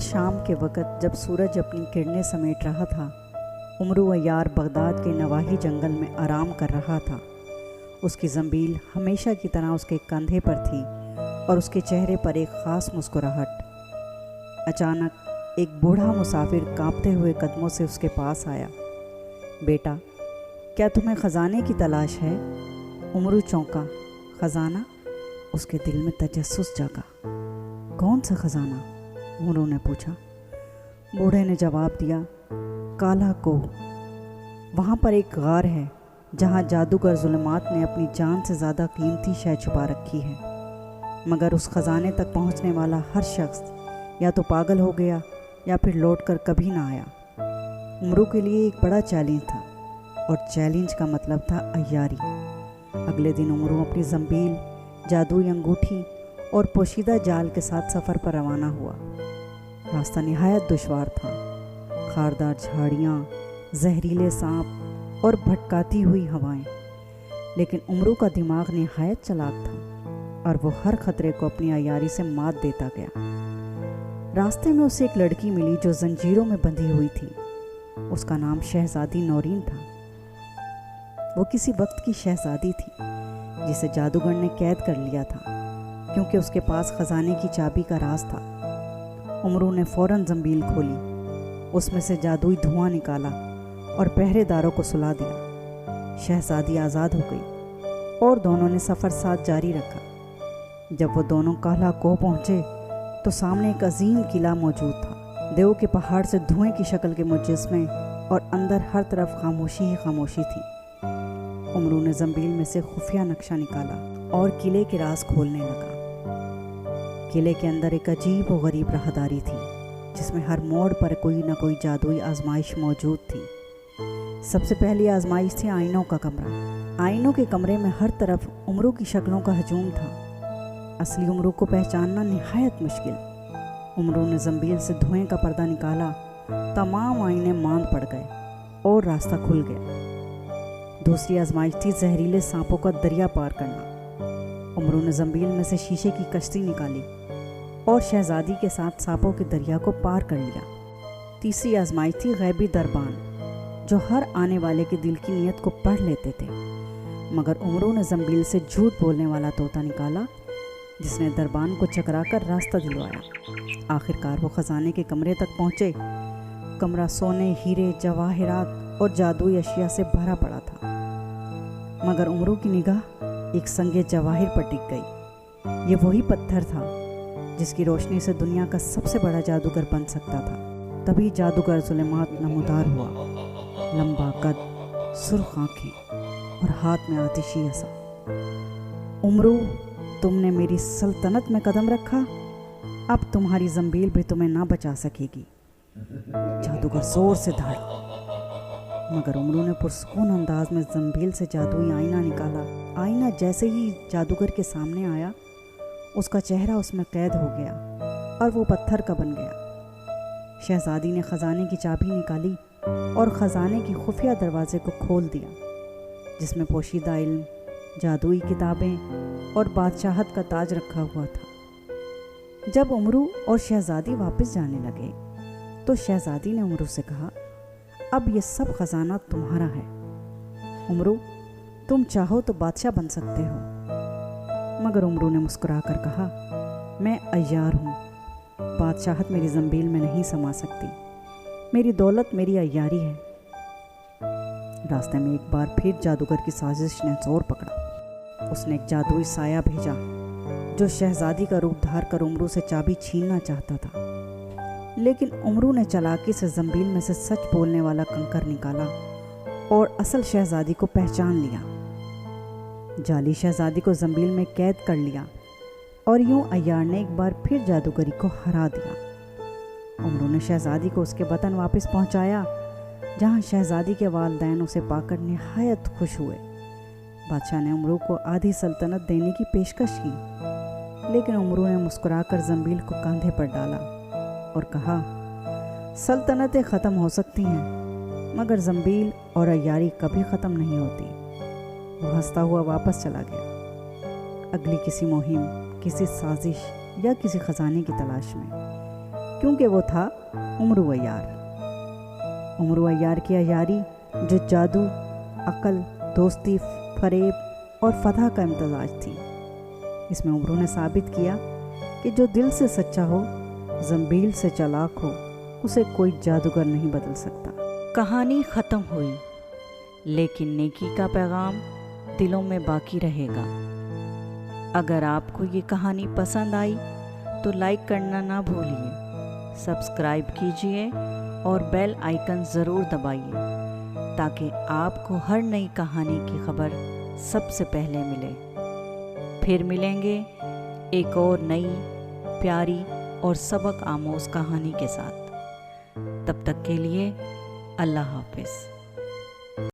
شام کے وقت جب سورج اپنی کرنیں سمیٹ رہا تھا، عمرو عیار بغداد کے نواحی جنگل میں آرام کر رہا تھا۔ اس کی زنبیل ہمیشہ کی طرح اس کے کندھے پر تھی اور اس کے چہرے پر ایک خاص مسکراہٹ۔ اچانک ایک بوڑھا مسافر کانپتے ہوئے قدموں سے اس کے پاس آیا۔ بیٹا، کیا تمہیں خزانے کی تلاش ہے؟ عمرو چونکا۔ خزانہ؟ اس کے دل میں تجسس جاگا۔ کون سا خزانہ؟ عمرو نے پوچھا۔ بوڑھے نے جواب دیا، کالا کوہ۔ وہاں پر ایک غار ہے جہاں جادوگر ظلمات نے اپنی جان سے زیادہ قیمتی شے چھپا رکھی ہے، مگر اس خزانے تک پہنچنے والا ہر شخص یا تو پاگل ہو گیا یا پھر لوٹ کر کبھی نہ آیا۔ عمرو کے لیے ایک بڑا چیلنج تھا، اور چیلنج کا مطلب تھا عیاری۔ اگلے دن عمرو اپنی زنبیل، جادوئی انگوٹھی اور پوشیدہ جال کے ساتھ سفر پر روانہ ہوا۔ راستہ نہایت دشوار تھا۔ خاردار جھاڑیاں، زہریلے سانپ اور بھٹکاتی ہوئی ہوائیں، لیکن عمرو کا دماغ نہایت چالاک تھا اور وہ ہر خطرے کو اپنی عیاری سے مات دیتا گیا۔ راستے میں اسے ایک لڑکی ملی جو زنجیروں میں بندھی ہوئی تھی۔ اس کا نام شہزادی نورین تھا۔ وہ کسی وقت کی شہزادی تھی جسے جادوگر نے قید کر لیا تھا، کیونکہ اس کے پاس خزانے کی چابی کا راز تھا۔ عمرو نے فوراً زنبیل کھولی، اس میں سے جادوئی دھواں نکالا اور پہرے داروں کو سلا دیا۔ شہزادی آزاد ہو گئی اور دونوں نے سفر ساتھ جاری رکھا۔ جب وہ دونوں کالا کوہ پہنچے تو سامنے ایک عظیم قلعہ موجود تھا۔ دیو کے پہاڑ سے دھوئیں کی شکل کے مجسمے اور اندر ہر طرف خاموشی ہی خاموشی تھی۔ عمرو نے زنبیل میں سے خفیہ نقشہ نکالا اور قلعے کے راز کھولنے لگا۔ قلعے کے اندر ایک عجیب و غریب راہداری تھی، جس میں ہر موڑ پر کوئی نہ کوئی جادوئی آزمائش موجود تھی۔ سب سے پہلی آزمائش تھی آئینوں کا کمرہ۔ آئینوں کے کمرے میں ہر طرف عمرو کی شکلوں کا ہجوم تھا۔ اصلی عمرو کو پہچاننا نہایت مشکل۔ عمرو نے زنبیل سے دھوئیں کا پردہ نکالا، تمام آئینے ماند پڑ گئے اور راستہ کھل گیا۔ دوسری آزمائش تھی زہریلے سانپوں کا دریا پار کرنا۔ عمرو نے زنبیل میں سے شیشے کی کشتی نکالی اور شہزادی کے ساتھ سانپوں کے دریا کو پار کر لیا۔ تیسری آزمائش تھی غیبی دربان، جو ہر آنے والے کے دل کی نیت کو پڑھ لیتے تھے، مگر عمرو نے زنبیل سے جھوٹ بولنے والا طوطا نکالا، جس نے دربان کو چکرا کر راستہ دلوایا۔ آخرکار وہ خزانے کے کمرے تک پہنچے۔ کمرہ سونے، ہیرے، جواہرات اور جادوئی اشیاء سے بھرا پڑا تھا، مگر عمرو کی نگاہ ایک سنگ جواہر پر ٹک گئی۔ یہ وہی پتھر تھا جس کی روشنی سے دنیا کا سب سے بڑا جادوگر بن سکتا تھا۔ تبھی جادوگر ظلمات نمودار ہوا، لمبا قد، سرخ آنکھیں اور ہاتھ میں آتشی عصا۔ عمرو، تم نے میری سلطنت میں قدم رکھا، اب تمہاری زنبیل بھی تمہیں نہ بچا سکے گی۔ جادوگر زور سے دھاڑا، مگر عمرو نے پرسکون انداز میں زنبیل سے جادوئی آئینہ نکالا۔ آئینہ جیسے ہی جادوگر کے سامنے آیا، اس کا چہرہ اس میں قید ہو گیا اور وہ پتھر کا بن گیا۔ شہزادی نے خزانے کی چابی نکالی اور خزانے کی خفیہ دروازے کو کھول دیا، جس میں پوشیدہ علم، جادوئی کتابیں اور بادشاہت کا تاج رکھا ہوا تھا۔ جب عمرو اور شہزادی واپس جانے لگے تو شہزادی نے عمرو سے کہا، اب یہ سب خزانہ تمہارا ہے۔ عمرو، تم چاہو تو بادشاہ بن سکتے ہو۔ مگر عمرو نے مسکرا کر کہا، میں عیار ہوں، بادشاہت میری زنبیل میں نہیں سما سکتی، میری دولت میری عیاری ہے۔ راستے میں ایک بار پھر جادوگر کی سازش نے زور پکڑا۔ اس نے ایک جادوئی سایہ بھیجا جو شہزادی کا روپ دھار کر عمرو سے چابی چھیننا چاہتا تھا، لیکن عمرو نے چالاکی سے زنبیل میں سے سچ بولنے والا کنکر نکالا اور اصل شہزادی کو پہچان لیا۔ جعلی شہزادی کو زنبیل میں قید کر لیا اور یوں عیار نے ایک بار پھر جادوگری کو ہرا دیا۔ عمرو نے شہزادی کو اس کے وطن واپس پہنچایا، جہاں شہزادی کے والدین اسے پا کر نہایت خوش ہوئے۔ بادشاہ نے عمرو کو آدھی سلطنت دینے کی پیشکش کی، لیکن عمرو نے مسکرا کر زنبیل کو کاندھے پر ڈالا اور کہا، سلطنتیں ختم ہو سکتی ہیں، مگر زنبیل اور عیاری کبھی ختم نہیں ہوتی۔ وہ ہنستا ہوا واپس چلا گیا، اگلی کسی مہم، کسی سازش یا کسی خزانے کی تلاش میں، کیونکہ وہ تھا عمرو عیار۔ عمرو عیار کی عیاری جو جادو، عقل، دوستی، فریب اور فتح کا امتزاج تھی۔ اس میں عمرو نے ثابت کیا کہ جو دل سے سچا ہو، زنبیل سے چالاک ہو، اسے کوئی جادوگر نہیں بدل سکتا۔ کہانی ختم ہوئی، لیکن نیکی کا پیغام دلوں میں باقی رہے گا۔ اگر آپ کو یہ کہانی پسند آئی تو لائک کرنا نہ بھولیے، سبسکرائب کیجیے اور بیل آئیکن ضرور دبائیے تاکہ آپ کو ہر نئی کہانی کی خبر سب سے پہلے ملے۔ پھر ملیں گے ایک اور نئی، پیاری اور سبق آموز کہانی کے ساتھ۔ تب تک کے لیے اللہ حافظ۔